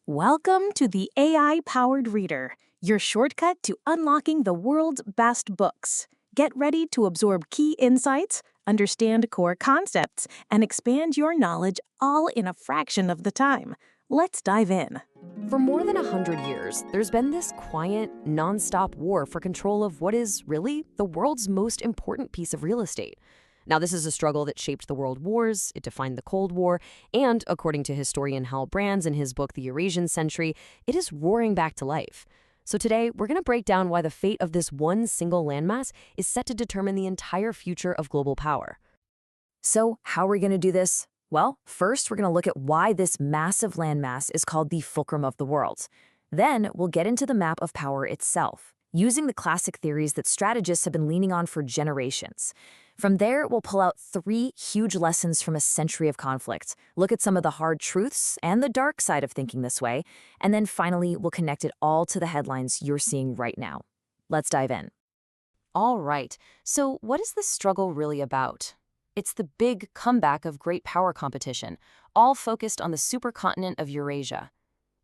Welcome to the AI-powered reader, your shortcut to unlocking the world's best books. Get ready to absorb key insights, understand core concepts, and expand your knowledge all in a fraction of the time. Let's dive in. For more than 100 years, there's been this quiet, non-stop war for control of what is really the world's most important piece of real estate. Now, this is a struggle that shaped the world wars, it defined the Cold War, and according to historian Hal Brands in his book, The Eurasian Century, it is roaring back to life. So today, we're going to break down why the fate of this one single landmass is set to determine the entire future of global power. So, how are we going to do this? Well, first, we're going to look at why this massive landmass is called the fulcrum of the world. Then, we'll get into the map of power itself, using the classic theories that strategists have been leaning on for generations. From there, we'll pull out 3 huge lessons from a century of conflict, look at some of the hard truths and the dark side of thinking this way, and then finally, we'll connect it all to the headlines you're seeing right now. Let's dive in. All right, so what is this struggle really about? It's the big comeback of great power competition, all focused on the supercontinent of Eurasia.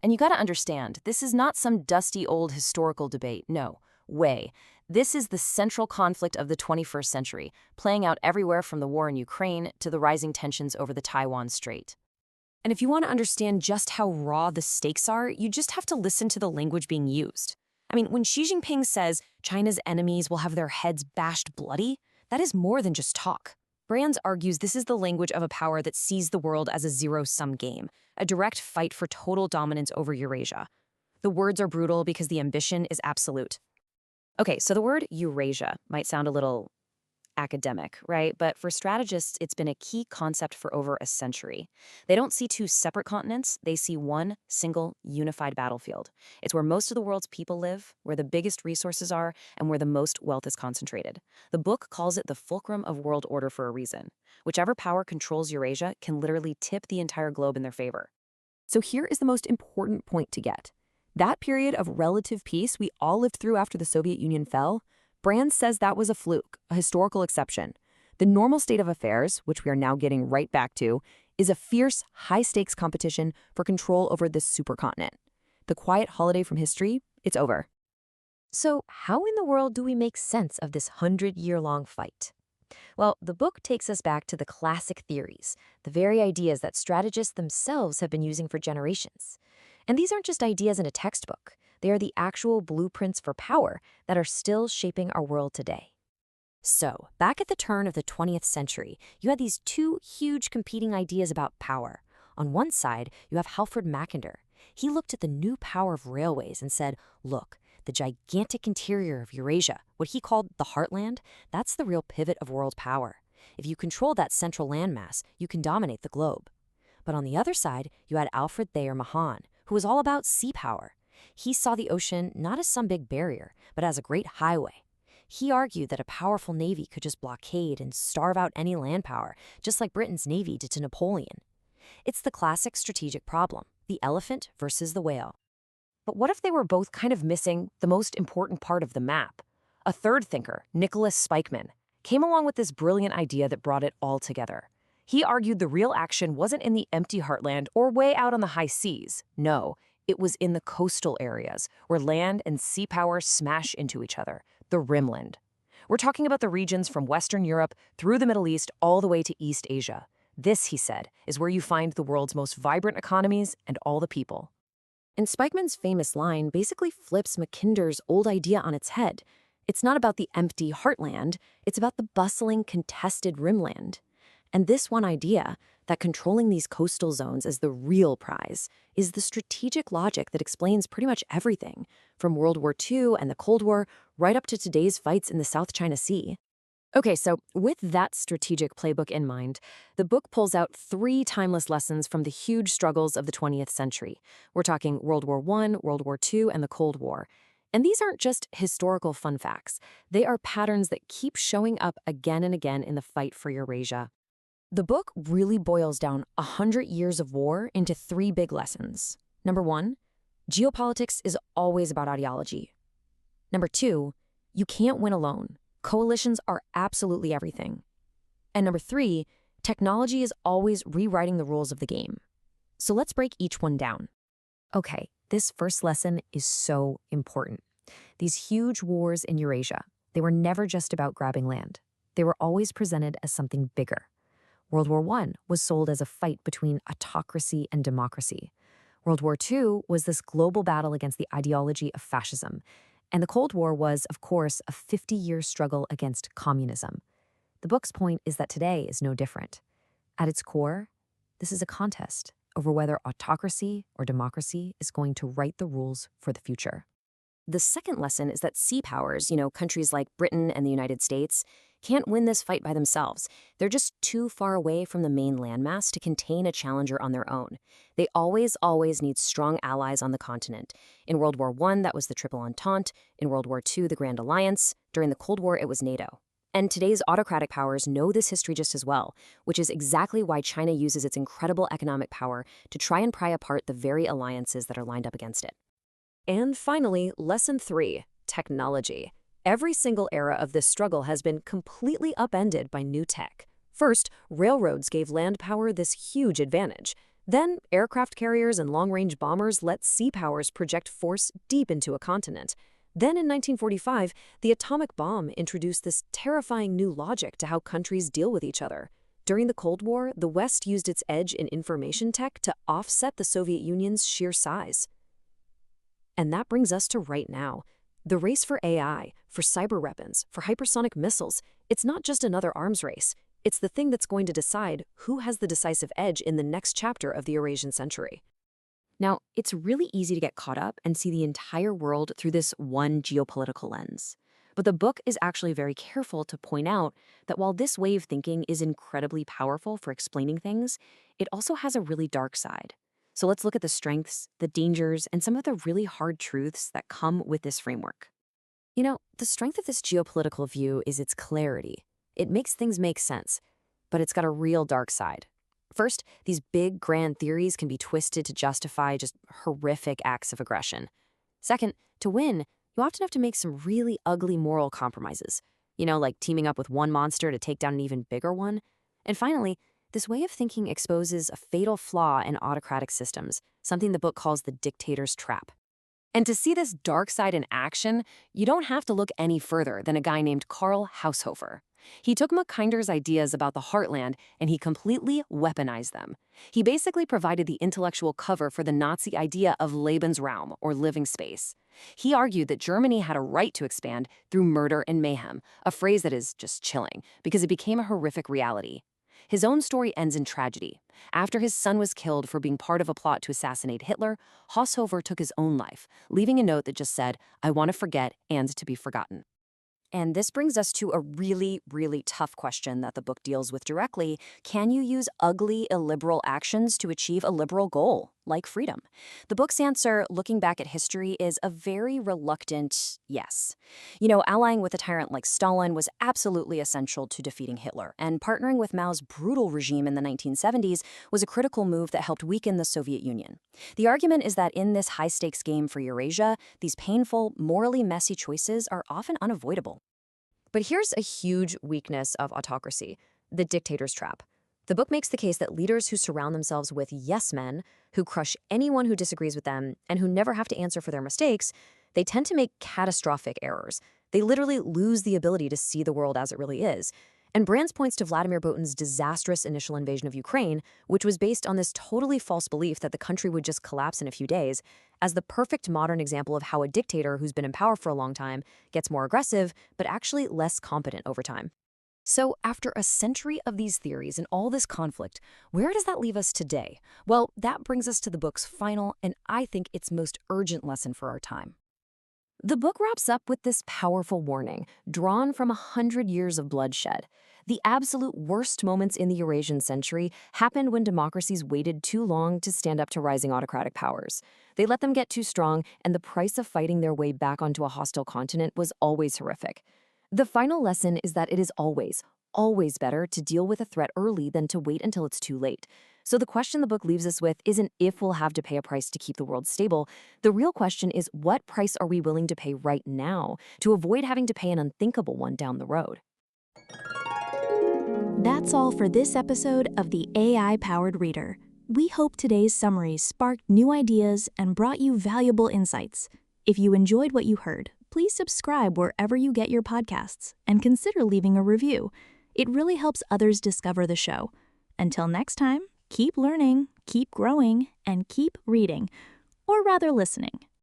And you gotta understand, this is not some dusty old historical debate, no way. This is the central conflict of the 21st century, playing out everywhere from the war in Ukraine to the rising tensions over the Taiwan Strait. And if you want to understand just how raw the stakes are, you just have to listen to the language being used. I mean, when Xi Jinping says China's enemies will have their heads bashed bloody, that is more than just talk. Brands argues this is the language of a power that sees the world as a zero-sum game, a direct fight for total dominance over Eurasia. The words are brutal because the ambition is absolute. Okay, so the word Eurasia might sound a little academic, right? But for strategists, it's been a key concept for over a century. They don't see 2 separate continents, they see one single unified battlefield. It's where most of the world's people live, where the biggest resources are, and where the most wealth is concentrated. The book calls it the fulcrum of world order for a reason. Whichever power controls Eurasia can literally tip the entire globe in their favor. So here is the most important point to get. That period of relative peace we all lived through after the Soviet Union fell, Brands says that was a fluke, a historical exception. The normal state of affairs, which we are now getting right back to, is a fierce, high-stakes competition for control over this supercontinent. The quiet holiday from history, it's over. So how in the world do we make sense of this 100-year-long fight? Well, the book takes us back to the classic theories, the very ideas that strategists themselves have been using for generations. And these aren't just ideas in a textbook. They are the actual blueprints for power that are still shaping our world today. So, back at the turn of the 20th century, you had these 2 huge competing ideas about power. On one side, you have Alfred Mackinder. He looked at the new power of railways and said, look, the gigantic interior of Eurasia, what he called the heartland, that's the real pivot of world power. If you control that central landmass, you can dominate the globe. But on the other side, you had Alfred Thayer Mahan, who was all about sea power. He saw the ocean not as some big barrier, but as a great highway. He argued that a powerful navy could just blockade and starve out any land power, just like Britain's navy did to Napoleon. It's the classic strategic problem, the elephant versus the whale. But what if they were both kind of missing the most important part of the map? A third thinker, Nicholas Spikeman, came along with this brilliant idea that brought it all together. He argued the real action wasn't in the empty heartland or way out on the high seas. No, it was in the coastal areas where land and sea power smash into each other, the rimland. We're talking about the regions from Western Europe through the Middle East all the way to East Asia. This, he said, is where you find the world's most vibrant economies and all the people. And Spikeman's famous line basically flips Mackinder's old idea on its head. It's not about the empty heartland, it's about the bustling, contested rimland. And this one idea, that controlling these coastal zones is the real prize, is the strategic logic that explains pretty much everything, from World War II and the Cold War right up to today's fights in the South China Sea. Okay, so with that strategic playbook in mind, the book pulls out 3 timeless lessons from the huge struggles of the 20th century. We're talking World War I, World War II, and the Cold War. And these aren't just historical fun facts. They are patterns that keep showing up again and again in the fight for Eurasia. The book really boils down 100 years of war into 3 big lessons. Number 1, geopolitics is always about ideology. Number 2, you can't win alone. Coalitions are absolutely everything. And number 3, technology is always rewriting the rules of the game. So let's break each one down. Okay, this first lesson is so important. These huge wars in Eurasia, they were never just about grabbing land. They were always presented as something bigger. World War I was sold as a fight between autocracy and democracy. World War II was this global battle against the ideology of fascism. And the Cold War was, of course, a 50-year struggle against communism. The book's point is that today is no different. At its core, this is a contest over whether autocracy or democracy is going to write the rules for the future. The second lesson is that sea powers, countries like Britain and the United States, can't win this fight by themselves. They're just too far away from the main landmass to contain a challenger on their own. They always need strong allies on the continent. In World War I, that was the Triple Entente. In World War II, the Grand Alliance. During the Cold War, it was NATO. And today's autocratic powers know this history just as well, which is exactly why China uses its incredible economic power to try and pry apart the very alliances that are lined up against it. And finally, lesson 3, technology. Every single era of this struggle has been completely upended by new tech. First, railroads gave land power this huge advantage. Then, aircraft carriers and long-range bombers let sea powers project force deep into a continent. Then in 1945, the atomic bomb introduced this terrifying new logic to how countries deal with each other. During the Cold War, the West used its edge in information tech to offset the Soviet Union's sheer size. And that brings us to right now. The race for AI, for cyber weapons, for hypersonic missiles, it's not just another arms race. It's the thing that's going to decide who has the decisive edge in the next chapter of the Eurasian Century. Now, it's really easy to get caught up and see the entire world through this one geopolitical lens. But the book is actually very careful to point out that while this way of thinking is incredibly powerful for explaining things, it also has a really dark side. So let's look at the strengths, the dangers, and some of the really hard truths that come with this framework. The strength of this geopolitical view is its clarity. It makes things make sense, but it's got a real dark side. First, these big, grand theories can be twisted to justify just horrific acts of aggression. Second, to win, you often have to make some really ugly moral compromises, like teaming up with one monster to take down an even bigger one. And finally, this way of thinking exposes a fatal flaw in autocratic systems, something the book calls the dictator's trap. And to see this dark side in action, you don't have to look any further than a guy named Karl Haushofer. He took Mackindor's ideas about the heartland and he completely weaponized them. He basically provided the intellectual cover for the Nazi idea of Lebensraum, or living space. He argued that Germany had a right to expand through murder and mayhem, a phrase that is just chilling because it became a horrific reality. His own story ends in tragedy. After his son was killed for being part of a plot to assassinate Hitler, Haushofer took his own life, leaving a note that just said, "I want to forget and to be forgotten." And this brings us to a really, really tough question that the book deals with directly. Can you use ugly, illiberal actions to achieve a liberal goal, like freedom? The book's answer, looking back at history, is a very reluctant yes. Allying with a tyrant like Stalin was absolutely essential to defeating Hitler, and partnering with Mao's brutal regime in the 1970s was a critical move that helped weaken the Soviet Union. The argument is that in this high-stakes game for Eurasia, these painful, morally messy choices are often unavoidable. But here's a huge weakness of autocracy, the dictator's trap. The book makes the case that leaders who surround themselves with yes men, who crush anyone who disagrees with them, and who never have to answer for their mistakes, they tend to make catastrophic errors. They literally lose the ability to see the world as it really is. And Brands points to Vladimir Putin's disastrous initial invasion of Ukraine, which was based on this totally false belief that the country would just collapse in a few days, as the perfect modern example of how a dictator who's been in power for a long time gets more aggressive, but actually less competent over time. So after a century of these theories and all this conflict, where does that leave us today? Well, that brings us to the book's final, and I think its most urgent lesson for our time. The book wraps up with this powerful warning, drawn from 100 years of bloodshed. The absolute worst moments in the Eurasian century happened when democracies waited too long to stand up to rising autocratic powers. They let them get too strong, and the price of fighting their way back onto a hostile continent was always horrific. The final lesson is that it is always better to deal with a threat early than to wait until it's too late. So the question the book leaves us with isn't if we'll have to pay a price to keep the world stable. The real question is, what price are we willing to pay right now to avoid having to pay an unthinkable one down the road? That's all for this episode of the AI-Powered Reader. We hope today's summary sparked new ideas and brought you valuable insights. If you enjoyed what you heard, please subscribe wherever you get your podcasts and consider leaving a review. It really helps others discover the show. Until next time, keep learning, keep growing, and keep reading, or rather listening.